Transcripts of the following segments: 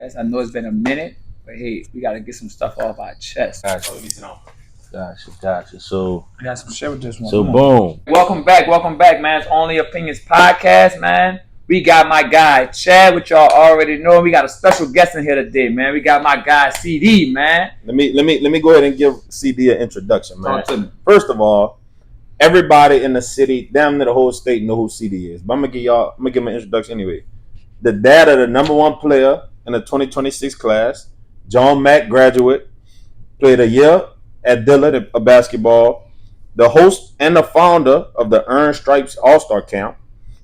Yes, I know it's been a minute, but hey, we gotta get some stuff off our chest. Gotcha. So, I got some shit with this one. so boom. Welcome back, man. It's Only Opinions Podcast, man. We got my guy Chad, which y'all already know. We got a special guest in here today, man. We got my guy CD, man. Let me go ahead and give CD an introduction, man. Talk to me. First of all, everybody in the city, damn near the whole state, know who CD is. But I'm gonna give him an introduction anyway. The dad of the number one player in the 2026 class, John Mack graduate, played a year at Dillard of basketball, the host and the founder of the Earned Stripes All-Star Camp,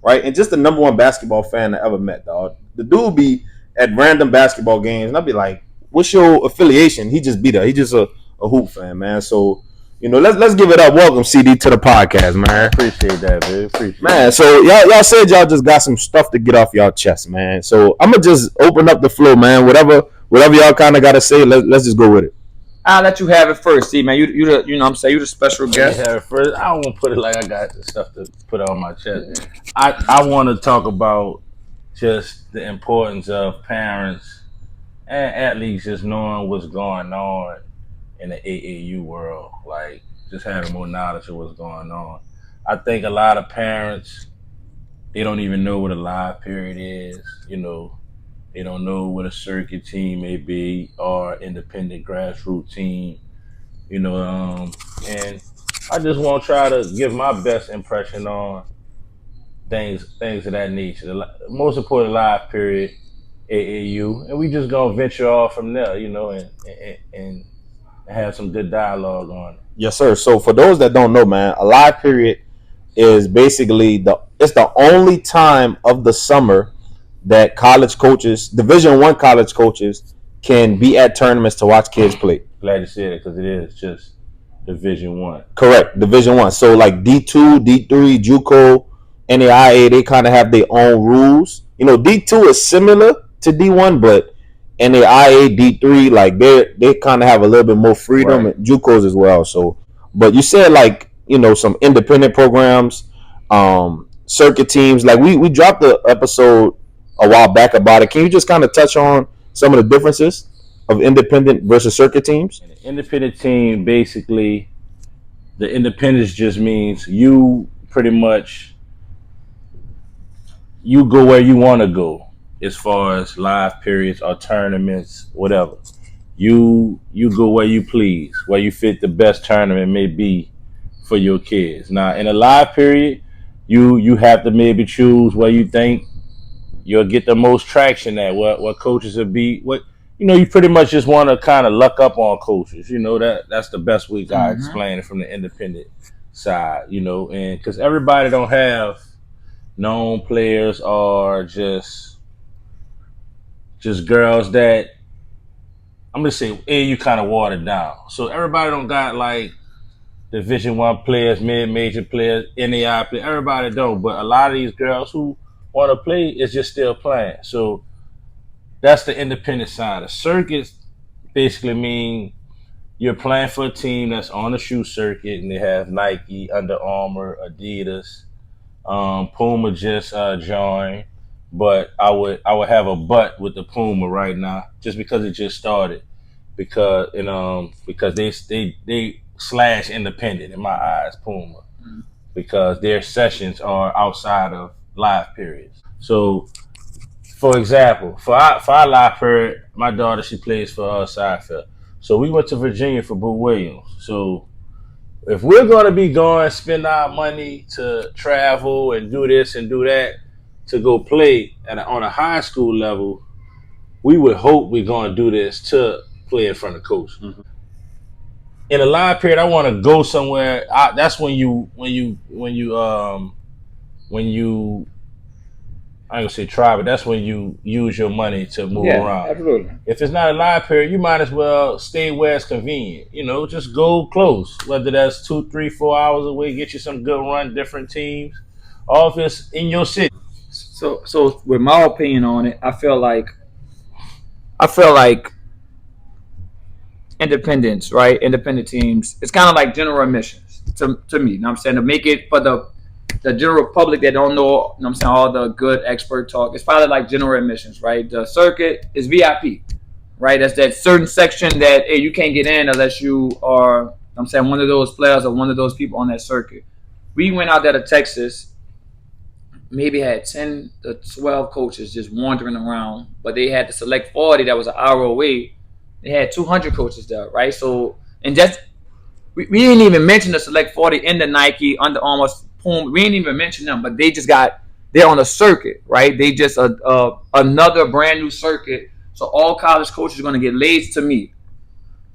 right? And just the number one basketball fan I ever met, dog. The dude be at random basketball games, and I'd be like, what's your affiliation? He just be there. He just a hoop fan, man. So, let's give it up. Welcome, CD, to the podcast, man. Appreciate that, man. Appreciate Man, so y'all said y'all just got some stuff to get off y'all chest, man. So I'm gonna just open up the floor, man. Whatever y'all kind of gotta say, let's just go with it. I'll let you have it first, see, man. You the, you know what I'm saying, you the special guest. Yeah, first, I don't want to put it like I got the stuff to put on my chest. I want to talk about just the importance of parents and athletes just knowing what's going on in the AAU world, like just having more knowledge of what's going on. I think a lot of parents, they don't even know what a live period is, They don't know what a circuit team may be or independent grassroots team, and I just want to try to give my best impression on things of that nature. The most important live period, AAU, and we just gonna venture off from there, and have some good dialogue on it. Yes, sir. So for those that don't know, man, a live period is basically it's the only time of the summer that college coaches, Division I college coaches, can be at tournaments to watch kids play. Glad you said it, because it is just Division I. Correct, Division I. So like D2, D3, JUCO, NAIA, they kind of have their own rules. D2 is similar to D1, but NAIA, D3, like they kind of have a little bit more freedom, right. JUCOs as well. So, but you said like some independent programs, circuit teams. Like we dropped the episode a while back about it. Can you just kind of touch on some of the differences of independent versus circuit teams? An independent team, basically, the independence just means you pretty much you go where you want to go as far as live periods or tournaments, whatever. You go where you please, where you fit the best tournament may be for your kids. Now, in a live period, you have to maybe choose where you think you'll get the most traction at, what coaches will be, you pretty much just want to kind of luck up on coaches. That's the best way I explain it from the independent side, and because everybody don't have known players or just girls that, I'm going to say, you kind of watered down. So everybody don't got like Division I players, mid-major players, NAI players, everybody don't, but a lot of these girls who want to play is just still playing. So that's the independent side. The circuits basically mean you're playing for a team that's on the shoe circuit, and they have Nike, Under Armour, Adidas, Puma just joined, but I would have a but with the Puma right now, just because it just started, because they slash independent in my eyes, Puma, because their sessions are outside of live periods. So, for example, for our live period, my daughter, she plays for Seinfeld. So we went to Virginia for Boo Williams. So if we're going to be spend our money to travel and do this and do that to go play on a high school level, we would hope we're going to do this to play in front of coach. Mm-hmm. In a live period, I want to go somewhere. That's when you I ain't gonna say try, but that's when you use your money to move around. Absolutely. If it's not a live period, you might as well stay where it's convenient. Just go close, whether that's 2, 3, 4 hours away, get you some good run, different teams, all if it's in your city. So with my opinion on it, I feel like independence, right? Independent teams, it's kind of like general admissions to me. You know what I'm saying? To make it for the the general public that don't know, you know what I'm saying, all the good expert talk, it's probably like general admissions, right? The circuit is VIP, right? That's that certain section that hey, you can't get in unless you are, you know what I'm saying, one of those players or one of those people on that circuit. We went out there to Texas, maybe had 10 to 12 coaches just wandering around, but they had to select 40 that was an hour away. They had 200 coaches there, right? So, and just, we didn't even mention the select 40 in the Nike, Under Armour, Puma. We didn't even mention them, but they just got, they're on a circuit, right? They just another brand new circuit. So all college coaches are going to get lazy to me.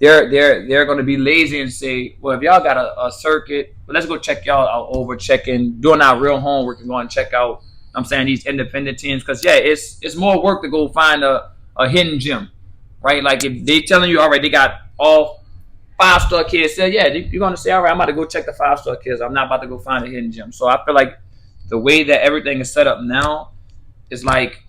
They're going to be lazy and say, well, if y'all got a circuit, well, let's go check y'all out over checking, doing our real homework and going to check out, I'm saying, these independent teams. Because, yeah, it's more work to go find a hidden gem, right? Like if they telling you, all right, they got all 5-star kids, say, yeah, you're going to say, all right, I'm about to go check the 5-star kids. I'm not about to go find a hidden gem. So I feel like the way that everything is set up now is like,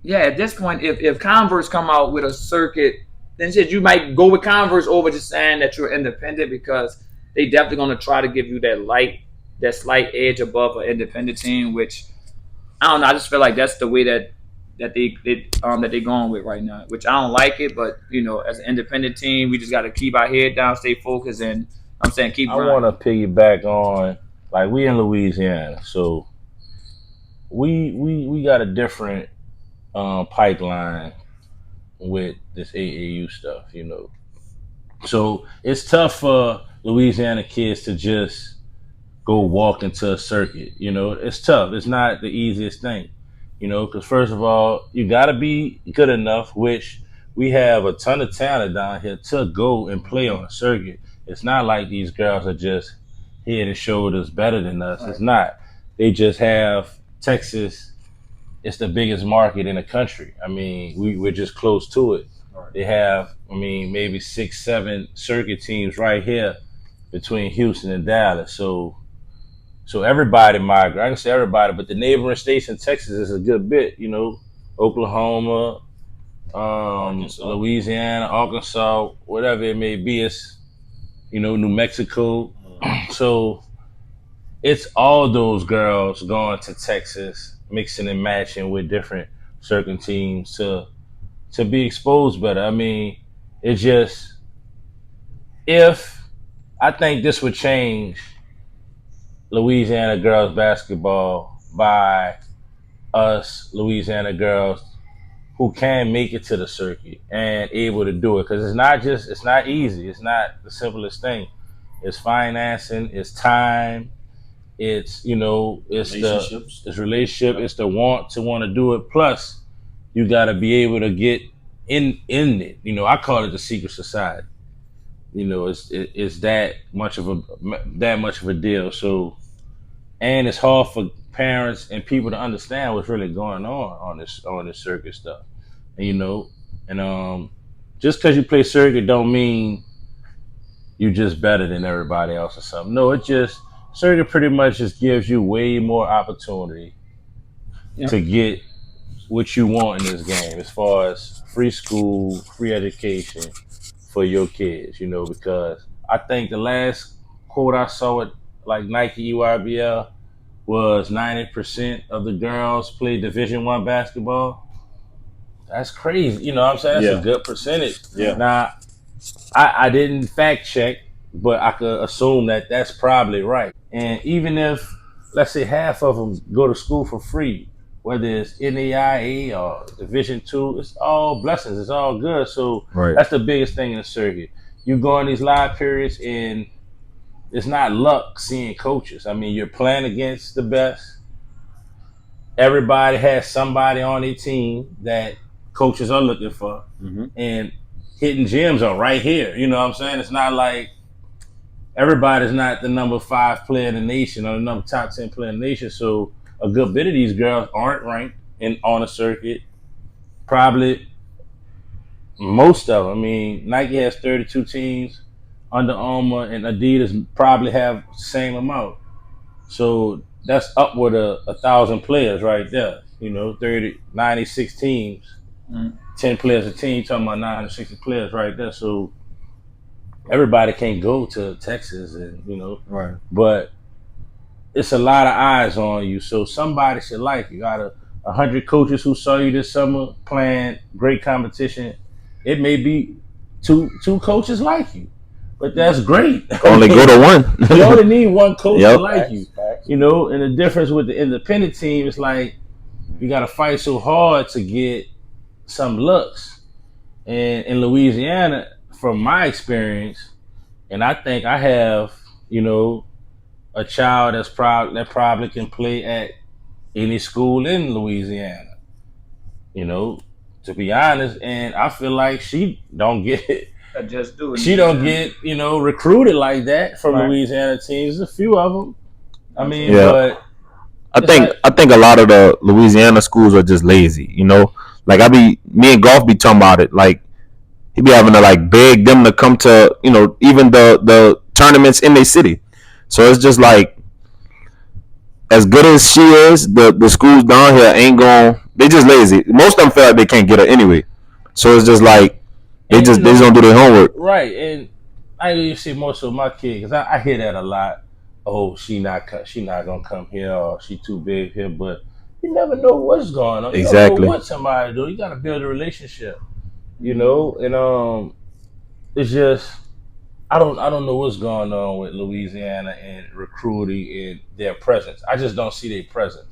yeah, at this point, if Converse come out with a circuit, then shit, you might go with Converse over just saying that you're independent because they definitely going to try to give you that slight edge above an independent team, which I don't know. I just feel like that's the way that they're going with right now, which I don't like it. But you know, as an independent team, we just got to keep our head down, stay focused, and I'm saying keep. I want to piggyback on, like, we in Louisiana, so we got a different pipeline with this AAU stuff, you know. So it's tough for Louisiana kids to just go walk into a circuit. You know, it's tough. It's not the easiest thing, you know, because first of all, you got to be good enough, which we have a ton of talent down here to go and play on a circuit. It's not like these girls are just head and shoulders better than us. It's not. They just have Texas. It's the biggest market in the country. I mean, we're just close to it. They have, I mean, maybe 6, 7 circuit teams right here between Houston and Dallas. So everybody migrate. I can say everybody, but the neighboring states in Texas is a good bit. You know, Oklahoma, Louisiana, Arkansas, whatever it may be. It's, you know, New Mexico. So it's all those girls going to Texas, mixing and matching with different circuit teams to be exposed better. I mean, it's just, if I think this would change Louisiana girls basketball by us Louisiana girls who can make it to the circuit and able to do it, because it's not easy. It's not the simplest thing. It's financing, it's time, it's, you know, it's relationship, it's the want to do it. Plus, you got to be able to get in it. You know, I call it the secret society. You know, it's that much of a deal. So, and it's hard for parents and people to understand what's really going on this circuit stuff. And, you know, and just because you play circuit don't mean you just better than everybody else or something. No, it just, circuit pretty much just gives you way more opportunity to get what you want in this game, as far as free school, free education for your kids, you know, because I think the last quote I saw at like Nike EYBL was 90% of the girls play Division I basketball. That's crazy. You know what I'm saying? That's a good percentage. Yeah. Now, I didn't fact check, but I could assume that that's probably right. And even if, let's say, half of them go to school for free, whether it's NAIA or Division II, it's all blessings. It's all good. So that's the biggest thing in the circuit. You go in these live periods and it's not luck seeing coaches. I mean, you're playing against the best. Everybody has somebody on their team that coaches are looking for. Mm-hmm. And hidden gems are right here. You know what I'm saying? It's not like everybody's not the number 5 player in the nation or the number top 10 player in the nation. So a good bit of these girls aren't ranked on a circuit. Probably most of them. I mean, Nike has 32 teams. Under Armour and Adidas probably have the same amount. So that's upward of 1,000 players right there. You know, 96 teams, 10 players a team, talking about 960 players right there. So everybody can't go to Texas, and you know. Right. But it's a lot of eyes on you, so somebody should like you. Got 100 coaches who saw you this summer playing great competition. It may be two coaches like you, but that's great. Only go to one. You only need one coach to Yep. like you. You know, and the difference with the independent team is like you got to fight so hard to get some looks. And in Louisiana, from my experience, and I think I have, you know, a child that probably can play at any school in Louisiana. You know, to be honest, and I feel like she don't get Just do it. she don't get recruited like that from Right. Louisiana teams. There's a few of them. I mean, Yeah. but I think a lot of the Louisiana schools are just lazy. You know, like me and Golf be talking about it. Like he be having to like beg them to come to even the tournaments in their city. So it's just like as good as she is, the schools down here ain't going. They just lazy. Most of them feel like they can't get her anyway. So it's just like they just don't do their homework. Right, and I usually see most of my kids because I hear that a lot. Oh, she not gonna come here, or she too big here. But you never know what's going on. You never Exactly. know what somebody do. You got to build a relationship, and it's just I don't know what's going on with Louisiana and recruiting and their presence. I just don't see their presence,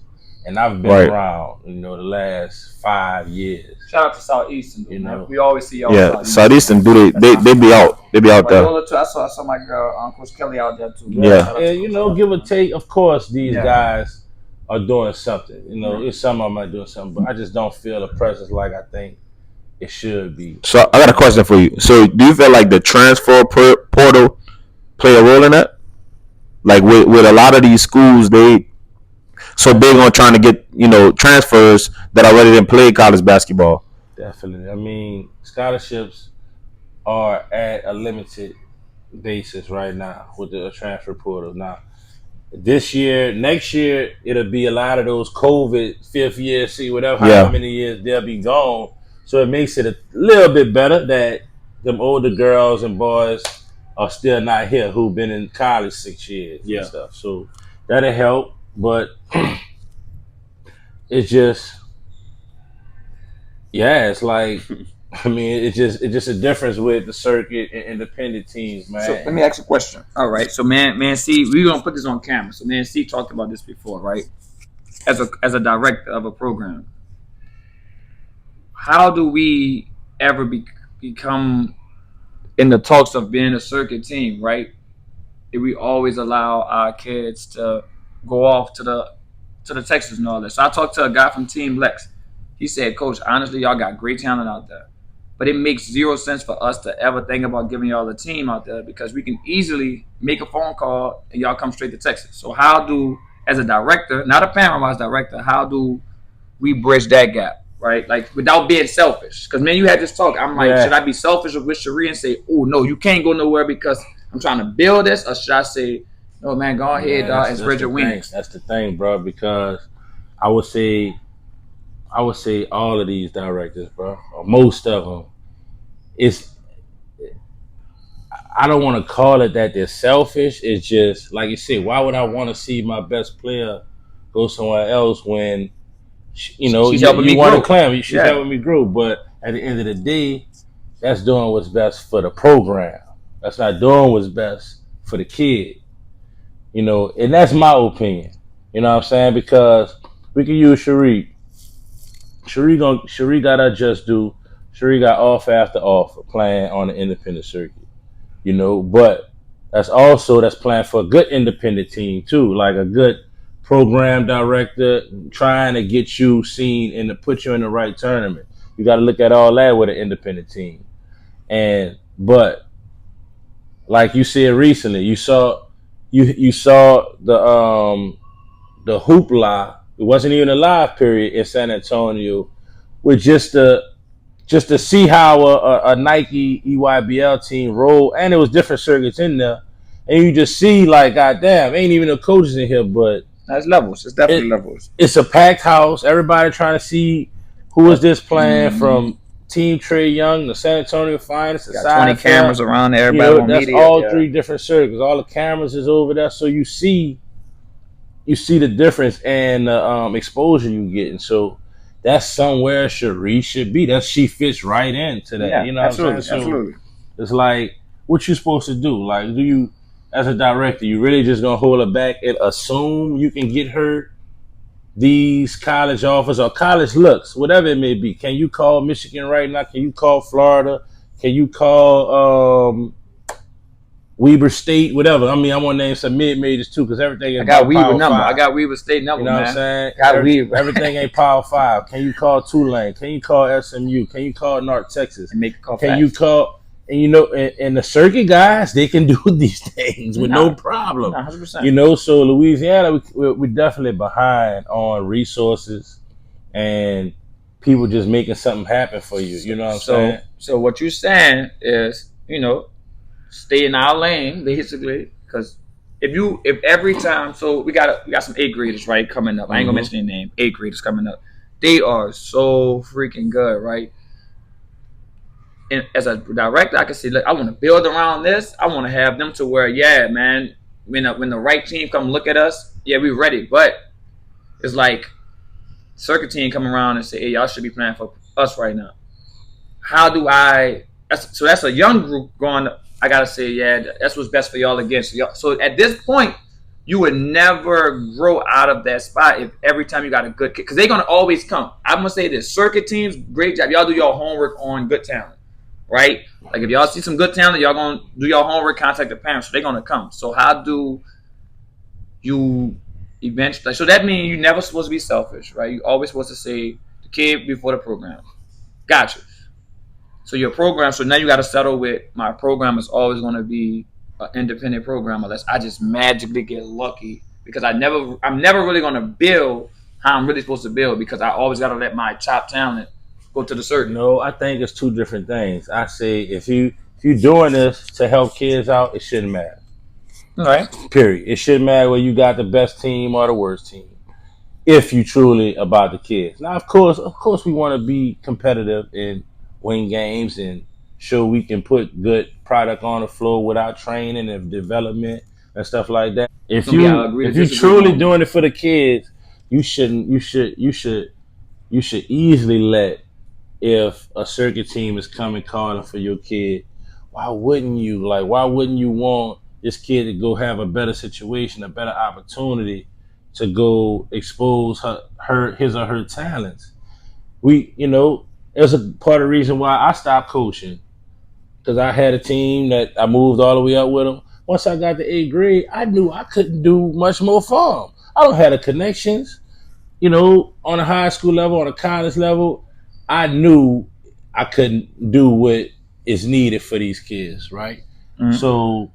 and I've been Right. around, the last 5 years. Shout out to Southeastern. You know. We always see y'all. Yeah, Southeastern do they be out. They be out But there. those two, I saw my girl, Coach Kelly out there too. Yeah. Shout out to And Coach give or take, of course, these Yeah. guys are doing something. It's some of them are doing something, but I just don't feel the presence like I think it should be. So I got a question for you. So do you feel like the transfer portal play a role in that? Like with a lot of these schools, they so big on trying to get transfers that already didn't play college basketball. Definitely. I mean, scholarships are at a limited basis right now with the transfer portal. Now, next year, it'll be a lot of those COVID fifth year, whatever, Yeah. how many years they'll be gone. So it makes it a little bit better that them older girls and boys are still not here who've been in college 6 years Yeah. and stuff. So that'll help, but it's just, it's like, I mean, it's just a difference with the circuit and independent teams, man. So let me ask you a question. All right. So man C, we're gonna put this on camera. So man C talked about this before, right? As a director of a program, how do we ever become in the talks of being a circuit team, right? If we always allow our kids to go off to the Texas and all that. So I talked to a guy from Team Lex. He said, Coach, honestly, y'all got great talent out there. But it makes zero sense for us to ever think about giving y'all a team out there because we can easily make a phone call and y'all come straight to Texas. So how do, as a director, not a parent-wise director, how do we bridge that gap, right? Like without being selfish. Because man, you had this talk. I'm like, should I be selfish with Cherie and say, oh no, you can't go nowhere because I'm trying to build this, or should I say, no man, go ahead and spread your wings? That's the thing, bro. Because I would say all of these directors, bro, or most of them, I don't want to call it that they're selfish. It's just like you said. Why would I want to see my best player go somewhere else when she's helping me want to claim? She's helping me grow. But at the end of the day, that's doing what's best for the program. That's not doing what's best for the kid. And that's my opinion. You know what I'm saying? Because we can use Cherie. Cherie got her just due. Cherie got offer after offer playing on the independent circuit. But that's playing for a good independent team too, like a good program director trying to get you seen and to put you in the right tournament. You got to look at all that with an independent team. But like you said recently, you saw the hoopla. It wasn't even a live period in San Antonio, with just to see how a Nike EYBL team rolled, and it was different circuits in there, and you just see like, goddamn, ain't even no coaches in here, but that's levels. It's definitely levels. It's a packed house. Everybody trying to see who is this playing from Team Trae Young, the San Antonio Finest, got 20 cameras around there. Everybody on that's media. all 3 different circuits. All the cameras is over there, so you see you see the difference and the exposure you get, and so that's somewhere Cherie should be. That she fits right into that. Yeah, You know what I'm saying? absolutely, So absolutely. it's like, what you supposed to do? Like, do you, as a director, you really just gonna hold her back and assume you can get her these college offers or college looks, whatever it may be? Can you call Michigan right now? Can you call Florida? Can you call Weber State? Whatever. I mean, I want to name some mid majors too, because everything is I got about Weaver Power number. I Five. got Weaver State You number, know what I'm man. saying? Got Weaver. Everything ain't Power Five. Can you call Tulane? Can you call SMU? Can you call North Texas? And make a call Can fast. you call? And you know, and the circuit guys, they can do these things with no problem. 100%. You know, so Louisiana, we're definitely behind on resources and people just making something happen for you. You know what I'm saying? So what you're saying is, stay in our lane, basically, because if every time, so we got some eighth graders, right, coming up. I ain't gonna mention their name. Eighth graders coming up. They are so freaking good, right? And as a director, I can say, look, I want to build around this. I want to have them to where, yeah, man, when the right team come look at us, yeah, we ready. But it's like circuit team come around and say, hey, y'all should be playing for us right now. How do I? That's a young group going. I gotta say, yeah, that's what's best for y'all against. So at this point, you would never grow out of that spot if every time you got a good kid, because they're gonna always come. I'm gonna say this: circuit teams, great job. Y'all do your homework on good talent, right? Like if y'all see some good talent, y'all gonna do your homework, contact the parents, so they're gonna come. So how do you eventually? So that means you're never supposed to be selfish, right? You always supposed to say the kid before the program. Gotcha. So your program, so now you got to settle with my program is always going to be an independent program unless I just magically get lucky because I'm never really going to build how I'm really supposed to build because I always got to let my top talent go to the circuit. No, I think it's two different things. I say if you're doing this to help kids out, it shouldn't matter. All right. Period. It shouldn't matter whether you got the best team or the worst team. If you truly about the kids. Now, of course, we want to be competitive and win games and show we can put good product on the floor without training and development and stuff like that. If you truly doing it for the kids, you should easily let if a circuit team is coming calling for your kid. Why wouldn't you want this kid to go have a better situation, a better opportunity to go expose his or her talents? There's a part of the reason why I stopped coaching because I had a team that I moved all the way up with them. Once I got to eighth grade, I knew I couldn't do much more for them. I don't have the connections, on a high school level, on a college level. I knew I couldn't do what is needed for these kids, right? Mm-hmm. So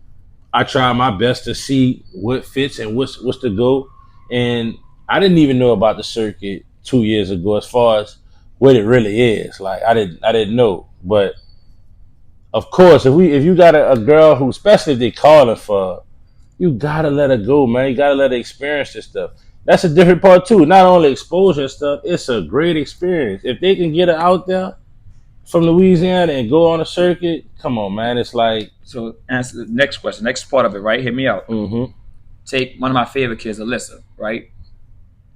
I try my best to see what fits and what's the go. And I didn't even know about the circuit 2 years ago as far as what it really is. Like I didn't know. But of course, if you got a girl who, especially if they calling for, you gotta let her go, man. You gotta let her experience this stuff. That's a different part too. Not only exposure stuff, it's a great experience. If they can get her out there from Louisiana and go on a circuit, come on, man. It's like. So answer the next question, next part of it, right? Hit me out. Mm-hmm. Take one of my favorite kids, Alyssa, right?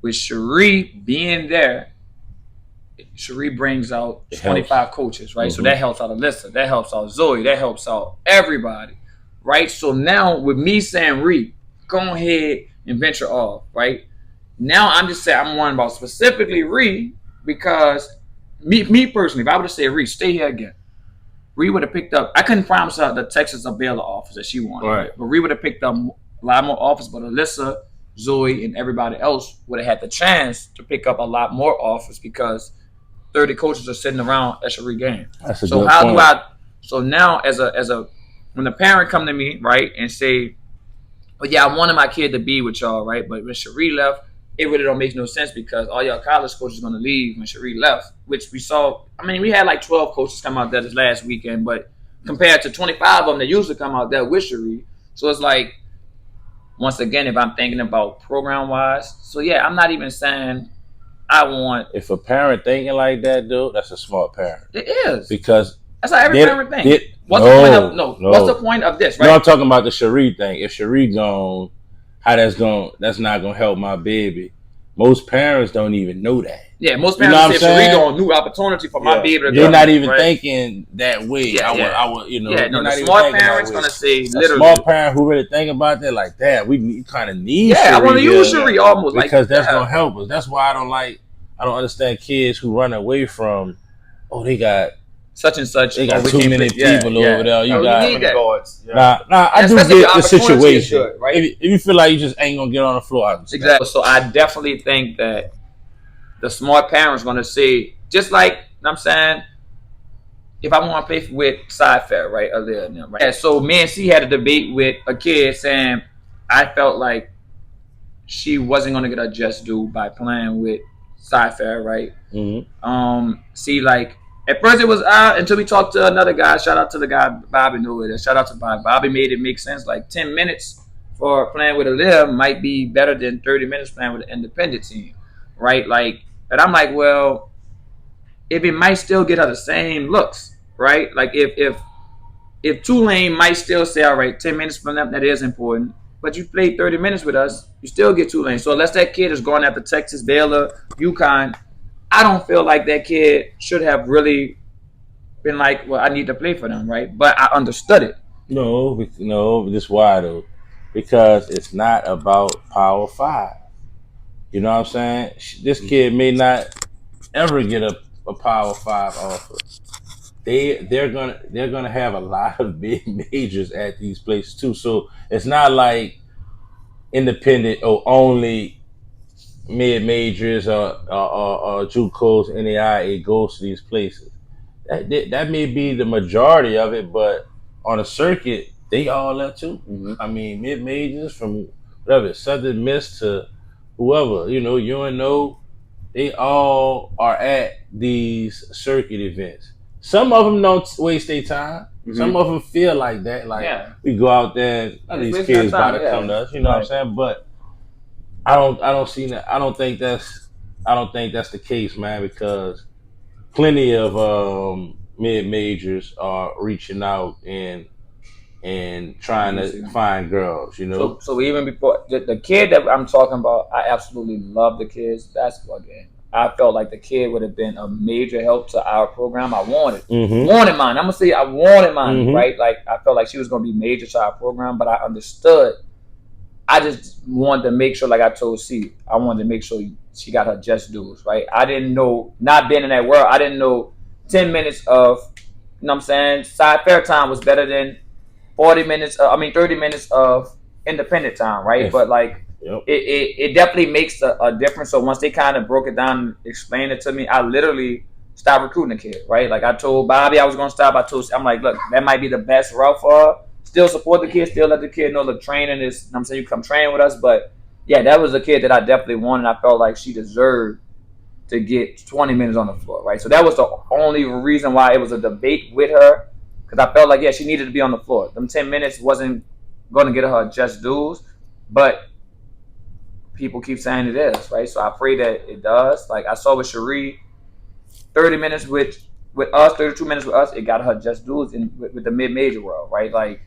With Cherie being there, Cherie brings out 25 coaches, right? Mm-hmm. So that helps out Alyssa, that helps out Zoe, that helps out everybody, right? So now with me saying, Ree, go ahead and venture off, right? Now I'm just saying I'm worrying about specifically Ree because me personally, if I would have said Ree, stay here again, Ree would have picked up. I couldn't promise her the Texas or Baylor office that she wanted, right? But Ree would have picked up a lot more offers. But Alyssa, Zoe, and everybody else would have had the chance to pick up a lot more offers because 30 coaches are sitting around at Cherie game. That's a good point. So now as a when the parent come to me, right, and say, well, yeah, I wanted my kid to be with y'all, right? But when Cherie left, it really don't make no sense because all y'all college coaches are going to leave when Cherie left, which we saw. I mean, we had like 12 coaches come out there this last weekend, but compared to 25 of them that usually come out there with Cherie. So it's like, once again, if I'm thinking about program-wise, so yeah, I'm not even saying I want. If a parent thinking like that, dude, that's a smart parent. It is. Because that's how every parent thinks. What's the point of this, right? No, I'm talking about the Cherie thing. If Cherie gone, that's not gonna help my baby. Most parents don't even know that. Yeah, most You know parents what I'm say, saying? "We new opportunity for my baby to They're come." not even right? thinking that way. Yeah, I would, you know, Yeah, they're no, the not even smart thinking that parents way. gonna say A literally. small parent who really think about that, like, Dad, we kind of need. Yeah, I Cherie want to use here Cherie almost because like that's yeah. gonna help us. That's why I don't understand kids who run away from. Oh, they got such and such. They got we too can't many play. people Yeah, over there. You No, got need that. guards. Nah, I do especially if get your the opportunity is situation. good, right? If you feel like you just ain't gonna get on the floor, I understand. Exactly. So I definitely think that the smart parents gonna say, just like you know what I'm saying, if I want to play with Sci-Fair, right, earlier, right? Yeah, so me and C had a debate with a kid saying I felt like she wasn't gonna get a just due by playing with Sci-Fair, right? See, like at first it was until we talked to another guy. Shout out to the guy Bobby knew it. Shout out to Bobby. Bobby made it make sense. Like 10 minutes for playing with a live might be better than 30 minutes playing with an independent team, right? Like, and I'm like, well, if it might still get her the same looks, right? Like if Tulane might still say, all right, 10 minutes from them, that is important. But you played 30 minutes with us, you still get Tulane. So unless that kid is going after Texas, Baylor, UConn, I don't feel like that kid should have really been like, well, I need to play for them, right? But I understood it. No, just why though? Because it's not about Power 5. You know what I'm saying? This kid may not ever get a Power 5 offer. They're gonna have a lot of big majors at these places too. So it's not like independent or only mid majors or JUCOs, NAIA goes to these places. That may be the majority of it, but on a circuit, they all there too. I mean, mid majors from whatever Southern Miss to whoever, UNO, they all are at these circuit events. Some of them don't waste their time. Some of them feel like that. Like we go out there, and none of these kids about to come to us. You know what I'm saying? But I don't see that. I don't think that's the case, man. Because plenty of mid majors are reaching out and trying to find girls. So even before the kid that I'm talking about, I absolutely love the kid's basketball game. I felt like the kid would have been a major help to our program. I wanted mine. I'm gonna say I wanted mine, right? Like I felt like she was gonna be major to our program, but I understood. I just wanted to make sure, like I told C, I wanted to make sure she got her just dues, right? I didn't know, not being in that world, I didn't know 10 minutes of, you know what I'm saying, side fair time was better than 30 minutes of independent time, right? Yes. But like, it definitely makes a difference. So once they kind of broke it down and explained it to me, I literally stopped recruiting the kid, right? Like I told Bobby I was going to stop. I'm like, look, that might be the best route for her. Still support the kid, still let the kid know the training is, you know what I'm saying, you come train with us. But yeah, that was a kid that I definitely wanted. I felt like she deserved to get 20 minutes on the floor, right? So that was the only reason why it was a debate with her, because I felt like, yeah, she needed to be on the floor. Them 10 minutes wasn't going to get her just dues, but people keep saying it is, right? So I pray that it does. Like I saw with Cherie, 30 minutes with us, 32 minutes with us, it got her just dues with the mid-major world, right? Like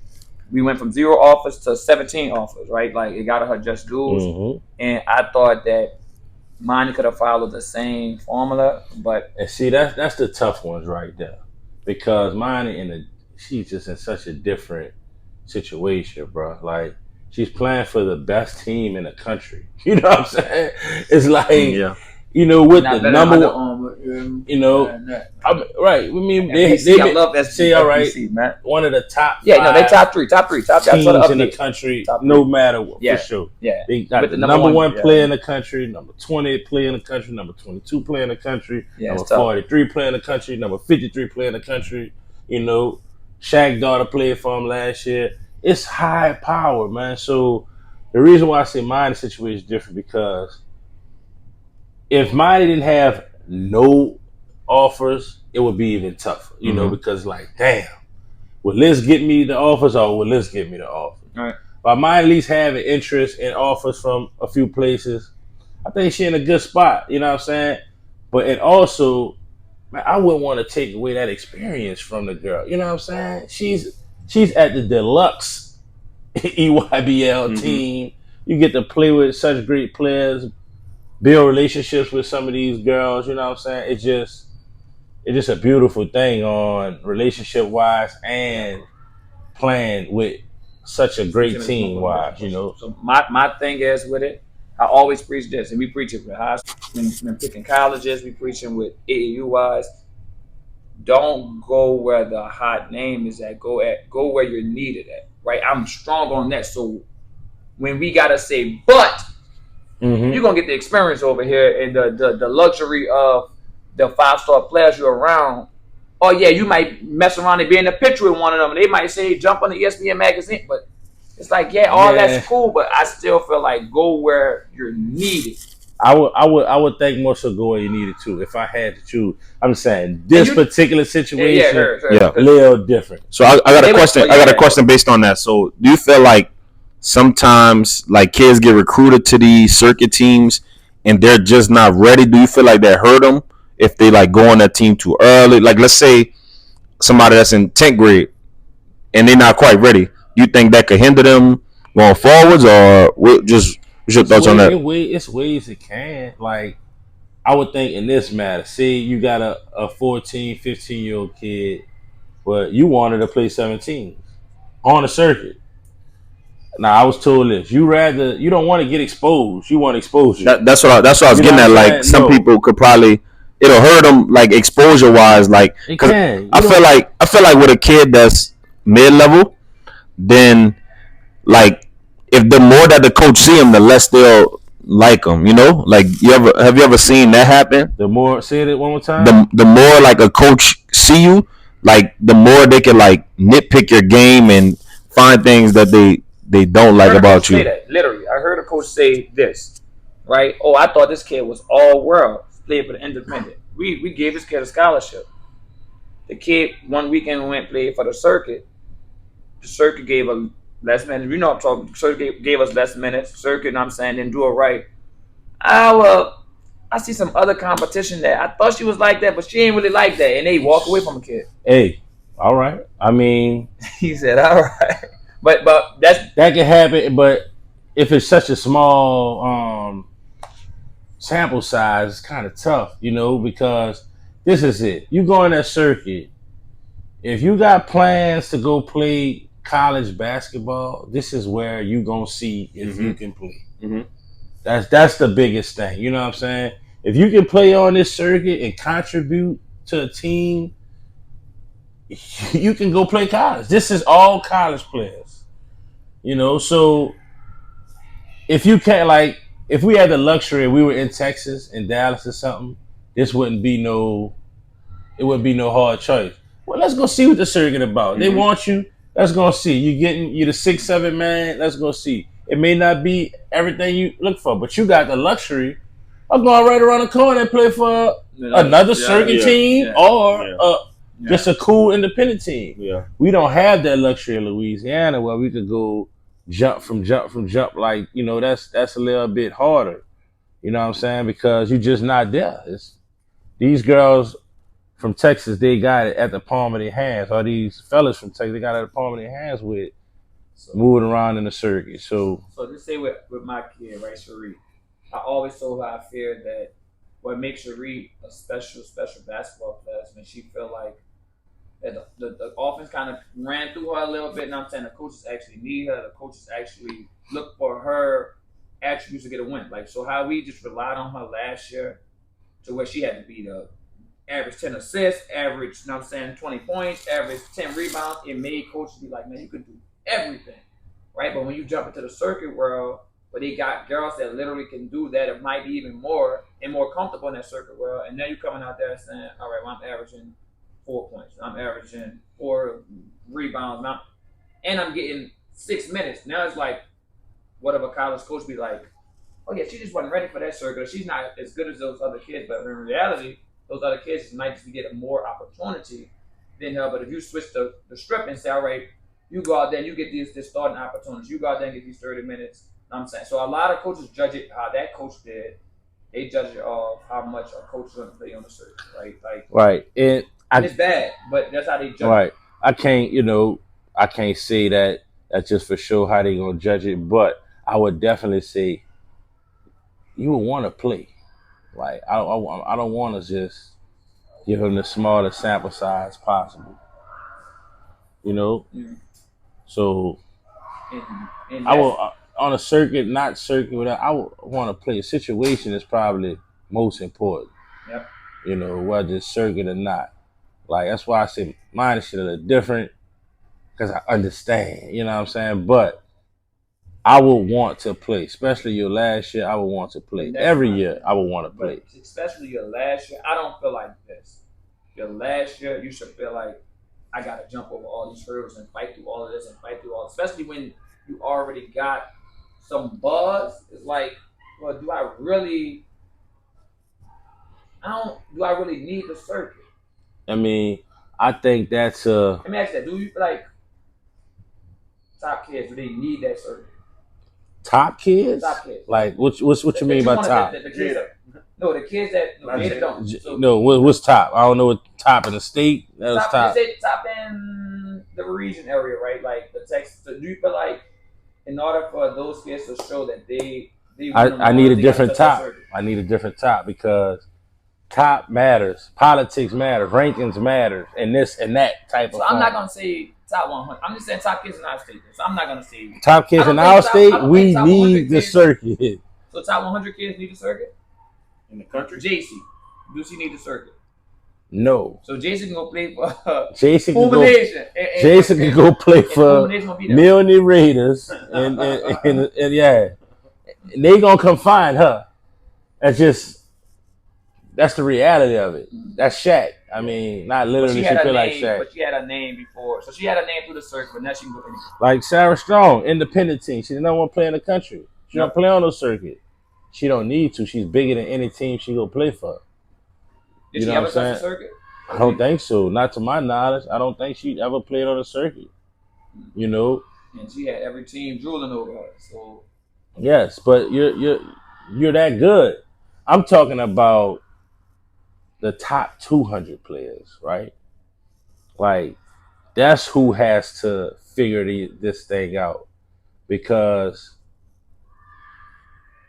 we went from 0 offers to 17 offers, right? Like it got her just dues. And I thought that mine could have followed the same formula, but and see that's the tough ones right there, because mine she's just in such a different situation, bro. Like she's playing for the best team in the country. You know what I'm saying? It's like with not the number one, right? I mean, I love SBC, all right, man. One of the top they top three teams in the country, no matter what, for sure. Yeah, they got the number one player in the country, number 20 player in the country, number 22 player in the country, number 43 player in the country, number 53 player in the country. Shaq daughter played for him last year. It's high power, man. So the reason why I say mine situation is different, because if mine didn't have no offers, it would be even tougher, because like, damn, will Liz get me the offers or will Liz get me the offers? Right. But I might at least have an interest in offers from a few places. I think she's in a good spot, you know what I'm saying? But it also, man, I wouldn't want to take away that experience from the girl. You know what I'm saying? She's at the deluxe EYBL team You get to play with such great players, build relationships with some of these girls. You know what I'm saying? It's just a beautiful thing on relationship wise and playing with such a great team wise. You know. So my thing is with it, I always preach this, and we preach it with high school, when picking colleges, we preaching with AAU wise. Don't go where the hot name is at. Go where you're needed at. Right? I'm strong on that. So when we gotta say but, you're gonna get the experience over here and the luxury of the 5-star players you're around. Oh yeah, you might mess around and be in a picture with one of them, and they might say jump on the ESPN magazine, but it's like that's cool, but I still feel like go where you're needed. I would think more so go where you needed to. If I had to choose, I'm saying this particular situation, a little different. So I got a question. I got a question based on that. So do you feel like sometimes like kids get recruited to these circuit teams and they're just not ready? Do you feel like that hurt them if they like go on that team too early? Like let's say somebody that's in 10th grade and they're not quite ready. You think that could hinder them going forwards, or just what's your thoughts on that? It's ways it can. Like I would think in this matter, see you got a 14, 15-year-old kid, but you wanted to play 17 on the circuit. Now I was told this. You don't want to get exposed. You want exposure. That's what I was getting at. Like some people could probably it'll hurt them like exposure wise. Like I feel like with a kid that's mid level, then like if the more that the coach see him, the less they'll like him. You know, like have you ever seen that happen? The more say it one more time. The more like a coach see you, like the more they can like nitpick your game and find things that they don't like about you. Say that. Literally, I heard a coach say this, right? Oh, I thought this kid was all world, played for the independent. We gave this kid a scholarship. The kid one weekend went played for the circuit. The circuit gave a less minutes. You know I'm talking. Circuit gave us less minutes. Circuit, you know what I'm saying, didn't do it right. I see some other competition that I thought she was like that, but she ain't really like that, and they walk away from a kid. Hey, all right. I mean, he said, all right. But that can happen. But if it's such a small sample size, it's kind of tough, you know, because this is it. You go on that circuit. If you got plans to go play college basketball, this is where you gonna see if you can play. That's the biggest thing. You know what I'm saying? If you can play on this circuit and contribute to a team, you can go play college. This is all college players. You know, so if you can't, like, if we had the luxury and we were in Texas, in Dallas or something, it wouldn't be no hard choice. Well, let's go see what the circuit about. They want you. Let's go see. You the 6'7" man. Let's go see. It may not be everything you look for, but you got the luxury of going right around the corner and play for another circuit team or just a cool independent team. Yeah. We don't have that luxury in Louisiana where we could go jump from jump. Like, you know, that's a little bit harder. You know what I'm saying? Because you're just not there. These girls from Texas, they got it at the palm of their hands. Or these fellas from Texas, they got it at the palm of their hands with moving around in the circuit. So just say with my kid, right, Cherie, I always told her I feared that what makes Cherie a special basketball player is when she feel like that the offense kind of ran through her a little bit. And I'm saying the coaches actually need her. The coaches actually look for her attributes to get a win. Like, so how we just relied on her last year to where she had to be the average 10 assists, average, you know what I'm saying, 20 points, average 10 rebounds. It made coaches be like, man, you can do everything, right? But when you jump into the circuit world, where they got girls that literally can do that, it might be even more and more comfortable in that circuit world. And now you're coming out there saying, all right, well, I'm averaging 4 points. I'm averaging 4 rebounds. And I'm getting 6 minutes. Now it's like, what if a college coach be like, oh, yeah, she just wasn't ready for that circuit. She's not as good as those other kids. But in reality, those other kids might just be getting more opportunity than her. But if you switch the strip and say, all right, you go out there and you get these starting opportunities. You go out there and get these 30 minutes. You know what I'm saying? So a lot of coaches judge it how that coach did. They judge it off how much a coach is going to play on the circuit, right? Like, right. And it's bad, but that's how they judge right. it. I can't say that that's just for sure how they going to judge it. But I would definitely say you would want to play. Like I don't want to just give him the smallest sample size possible. You know, Mm. so And I that's will on a circuit, not circuit. Whatever, I would want to play. Situation is probably most important. yep. You know, whether it's circuit or not. Like that's why I say mine is shit a little different because I understand. You know what I'm saying? But I would want to play, especially your last year. I would want to play And that's every my year. thing. I would want to play. But especially your last year, I don't feel like this. Your last year, you should feel like I gotta jump over all these hurdles and fight through all of this and fight through all. Especially when you already got some buzz. It's like, well, do I really? Do I really need the circuit? I mean, I think that's Let me ask you that. Do you feel like top kids, do they need that circuit? top kids. Top kids. Like what you mean by top? The kids no, the kids that Jada don't. So, No, what's top? I don't know what top in the state. That was top. They say top in the region area, right? Like the Texas. So do you feel like in order for those kids to show that they I need a different top. I need a different top because top matters, politics matters, rankings matters, and this and that type of. So I'm not gonna say top 100. I'm just saying top kids in our state. So I'm not gonna say top kids in our state. We need the circuit. So top 100 kids need the circuit in the country. JC, do she need the circuit? No. So Jason can go play for Jason can go play for Milne Raiders and yeah. They gonna confine her. That's the reality of it. That's Shaq. I mean, not literally. She feel like Shaq. But she had a name before, so she had a name through the circuit. But now she can go anywhere. Like Sarah Strong, independent team. She's the number one player in the country. She don't play on no circuit. She don't need to. She's bigger than any team she go play for. Did she ever touch the circuit? I don't think so. Not to my knowledge. I don't think she ever played on a circuit. You know. And she had every team drooling over her. So. Yes, but you're that good. I'm talking about the top 200 players, right? Like that's who has to figure this thing out because.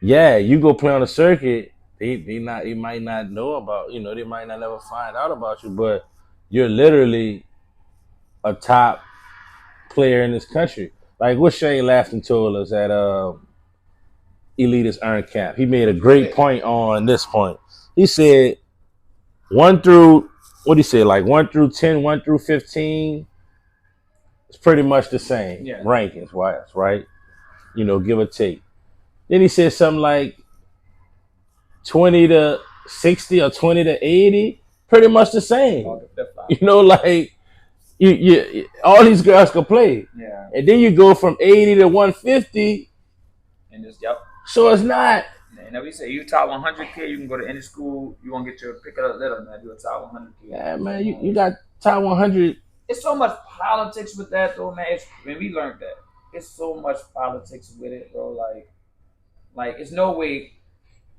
Yeah, you go play on a circuit, they might not know about, they might not ever find out about you, but you're literally a top player in this country. Like what Shane Lafton told us at Elitist Earn Camp. He made a great point on this point. He said 1 through 10, 1 through 15, it's pretty much the same rankings wise, right? Give or take. Then he said something like 20 to 60 or 20 to 80, pretty much the same. Like you all these girls can play. Yeah. And then you go from 80 to 150. And just So it's not. And we say you top 100 kid, you can go to any school. You won't get your pick it up little, man. Do a top 100 kid. Yeah, man. You got top 100. It's so much politics with that, though, man. When we learned that, it's so much politics with it, bro. Like it's no way.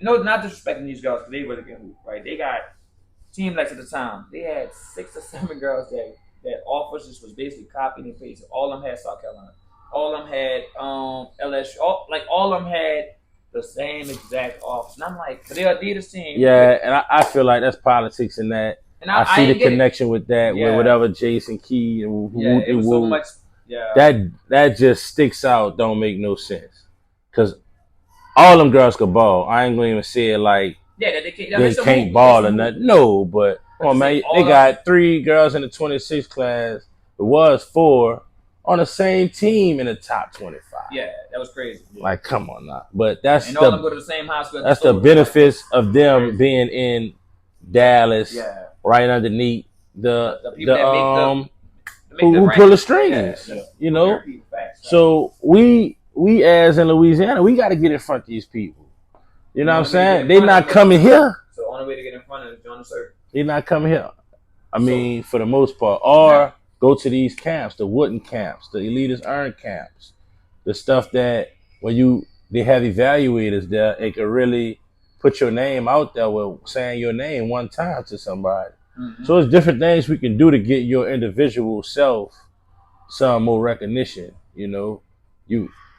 Not disrespecting these girls because they really can hoop, right? They got Team Lex at the time. They had 6 or 7 girls that offers just was basically copying and pasting. All of them had South Carolina. All of them had LSU. All of them had the same exact offers. And I'm like, they're Adidas team. Yeah, and I feel like that's politics in that. And I see the connection with that, with whatever Jason Key and it was so much. Yeah, that just sticks out. Don't make no sense because all them girls could ball. I ain't gonna even say it like they can't ball or nothing. No, but come on, man. They got 3 girls in the 26 class. It was 4 on the same team in the top 25. Yeah, that was crazy. Like, come on now. But that's all of them go to the same high school. That's the benefits of them being in Dallas, right underneath the people who pull the strings. So we as in Louisiana, we got to get in front of these people. You know what I'm saying? They not coming here. So the only way to get in front is join the circuit. They not coming here. I mean, for the most part, or go to these camps, the Wooden camps, the Elitist Earn camps, the stuff that when they have evaluators there, it can really put your name out there with saying your name one time to somebody. Mm-hmm. So it's different things we can do to get your individual self some more recognition.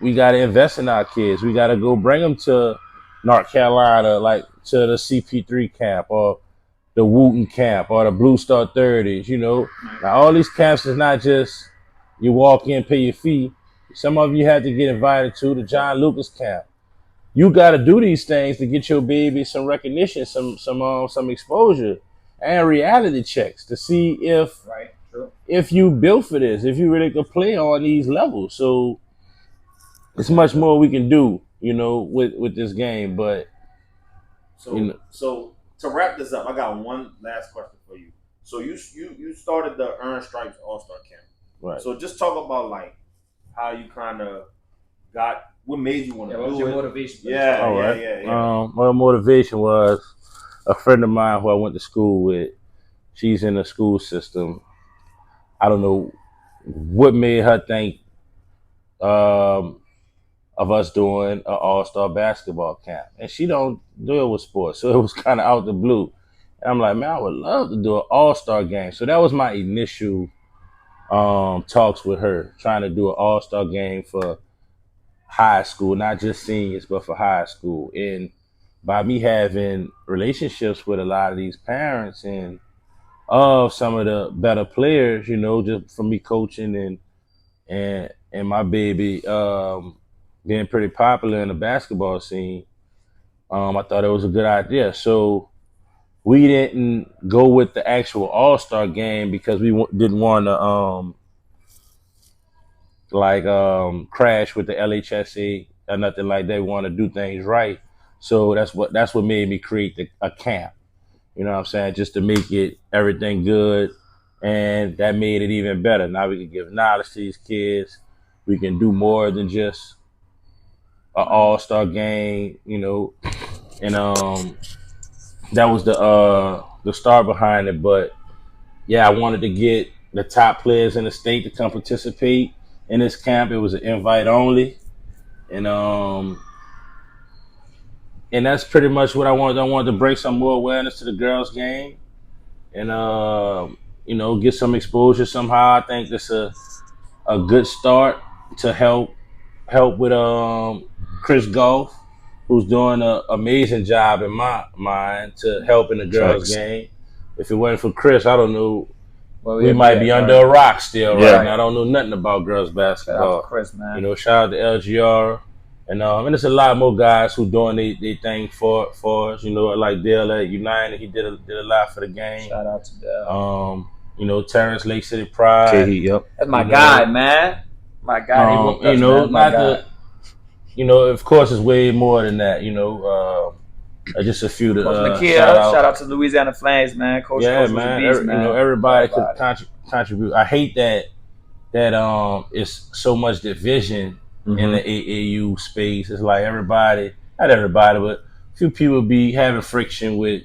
we got to invest in our kids. We got to go bring them to North Carolina, like to the CP3 camp or the Wooten camp or the Blue Star 30s. Now all these camps is not just you walk in, pay your fee. Some of you had to get invited to the John Lucas camp. You got to do these things to get your baby some recognition, some exposure, and reality checks to see if you built for this, if you really could play on these levels. So it's much more we can do, with this game. But So to wrap this up, I got one last question for you. So you started the Earn Stripes All Star Camp. Right. So just talk about like how you kind of got what made you want to do it. What was your motivation? Yeah. My motivation was a friend of mine who I went to school with. She's in the school system. I don't know what made her think of us doing an all-star basketball camp. And she don't deal with sports, so it was kind of out the blue. And I'm like, man, I would love to do an all-star game. So that was my initial talks with her, trying to do an all-star game for high school, not just seniors, but for high school. And by me having relationships with a lot of these parents and of some of the better players, just from me coaching and my baby being pretty popular in the basketball scene, I thought it was a good idea. So we didn't go with the actual all-star game because we didn't want to crash with the LHSA or nothing like that. We want to do things right. So that's what made me create a camp. You know what I'm saying? Just to make it everything good. And that made it even better. Now we can give knowledge to these kids. We can do more than just an all-star game, and that was the star behind it. But yeah, I wanted to get the top players in the state to come participate in this camp. It was an invite only, and that's pretty much what I wanted. I wanted to bring some more awareness to the girls' game, and get some exposure somehow. I think that's a good start to help with Chris Golf, who's doing an amazing job in my mind to help in the girls' game. If it wasn't for Chris, I don't know. Well, we might be under a rock still right now. I don't know nothing about girls basketball. Shout out to Chris, man. Shout out to LGR. And there's a lot more guys who doing their thing for us. Like Dale at United, he did a lot for the game. Shout out to Dale. Terrence Lake City Pride. That's my guy, man. My guy. Of course, it's way more than that. Just a few to shout out to Louisiana Flames, man. Coach man. Beast, man. Everybody could contribute. I hate that it's so much division in the AAU space. It's like everybody, not everybody, but a few people be having friction with,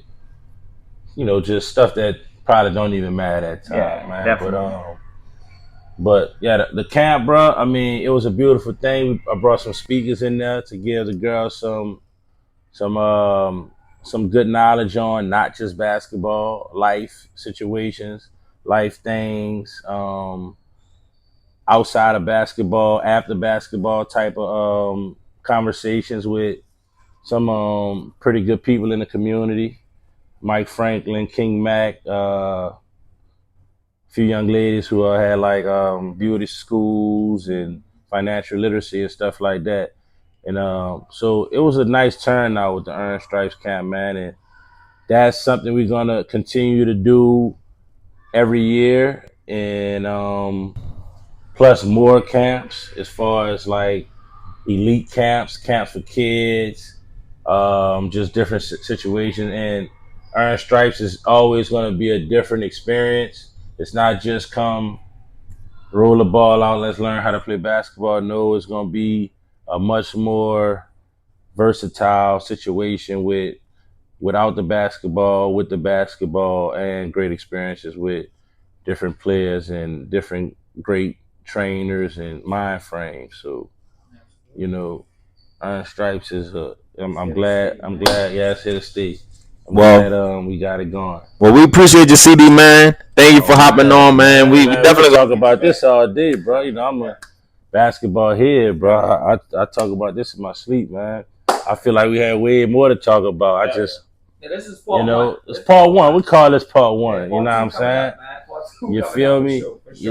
just stuff that probably don't even matter at that time, man. Definitely. But yeah, the camp, bro. I mean, it was a beautiful thing. I brought some speakers in there to give the girls some good knowledge on not just basketball, life situations, life things, outside of basketball, after basketball type of conversations with some pretty good people in the community. Mike Franklin, King Mac, few young ladies who had like beauty schools and financial literacy and stuff like that. And so it was a nice turnout with the Earn Stripes camp, man. And that's something we're going to continue to do every year. And plus more camps as far as like elite camps for kids, just different situations. And Earn Stripes is always going to be a different experience. It's not just come roll the ball out, let's learn how to play basketball. No, it's going to be a much more versatile situation without the basketball, with the basketball, and great experiences with different players and different great trainers and mind frames. So, Earn Stripes is I'm glad. Yeah, it's here to stay. Well, we got it going. Well, we appreciate your CD, man. Thank you for hopping on, man. We definitely talk about this all day, bro. I'm basketball here, bro. I talk about this in my sleep, man. I feel like we had way more to talk about. I just, this is part you know, one. it's part one. We call this part one. Yeah, You know what I'm saying? Part two You coming feel up, me? for sure. You